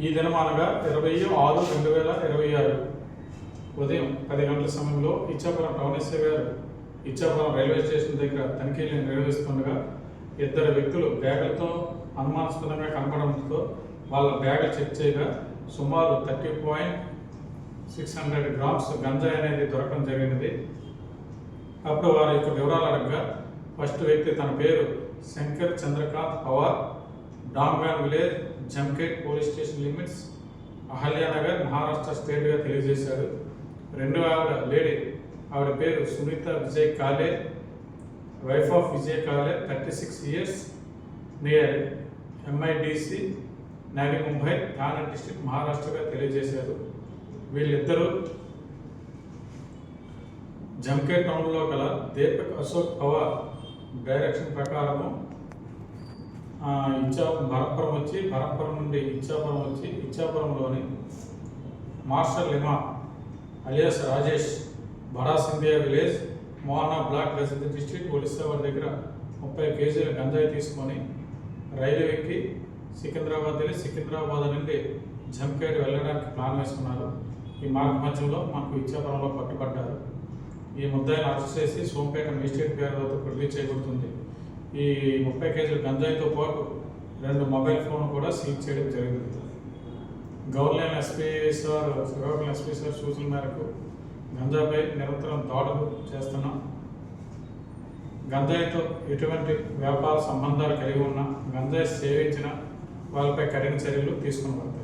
ఈ దినమానగా 20/6/2026 ఉదయం 10 గంటల సమయంలో ఇచ్చాపురం టౌన్ ఎస్ఐ గారు ఇచ్చాపురం రైల్వే స్టేషన్ దగ్గర తనిఖీలు నిర్వహిస్తుండగా ఇద్దరు వ్యక్తులు బ్యాగులతో అనుమానాస్పదంగా కనపడంతో వాళ్ళ బ్యాగులు చెక్ చేయగా సుమారు 30.600 గ్రామ్స్ గంజాయి అనేది దొరకడం జరిగినది. అప్పుడు వారి యొక్క వివరాలు అడగగా ఫస్ట్ వ్యక్తి తన పేరు Shankar Chandrakant Pawar, Dangaon village, Jamkhed police station limits, Ahilyanagar, Maharashtra స్టేట్గా తెలియజేశాడు. రెండో లేడీ ఆవిడ పేరు సునీత విజయ్ కాలే, wife of Vijay Kale, 36 years, near MIDC, Navi Mumbai, Thane district, మహారాష్ట్రగా తెలియజేశారు. వీళ్ళిద్దరూ జమ్కేట్ టౌన్లో గల దీపక్ అశోక్ పవార్ డైరెక్షన్ ప్రకారము బరంపురం నుండి ఇచ్చాపురం వచ్చి ఇచ్చాపురంలోని Marshal Lima alias Rajesh, Bada Sindhia village, Mohana block, Gajapati district, Odisha వారి దగ్గర 30 కేజీల గంజాయి తీసుకొని రైలు ఎక్కి సికింద్రాబాద్ వెళ్ళి సికింద్రాబాద్ నుండి జమ్కేట్ వెళ్ళడానికి ప్లాన్ వేసుకున్నారు. ఈ మార్గ మధ్యంలో మనకు ఇచ్చాపురంలో పట్టుబడ్డారు. ఈ ముద్దాయిని అరెస్ట్ చేసి సోంపేట మేజిస్ట్రేట్ గారి వద్ద రిలీజ్ చేయబడుతుంది. ఈ 30 కేజీల గంజాయితో పాటు 2 మొబైల్ ఫోన్లు కూడా సీజ్ చేయడం జరిగింది. శ్రీకాకుళం ఎస్పీ సార్ సూచనల మేరకు గంజాపై నిరంతరం దాడులు చేస్తున్నాం. గంజాయితో ఎటువంటి వ్యాపార సంబంధాలు కలిగి ఉన్న, గంజాయి సేవించిన వాళ్ళపై కఠిన చర్యలు తీసుకున్నారు.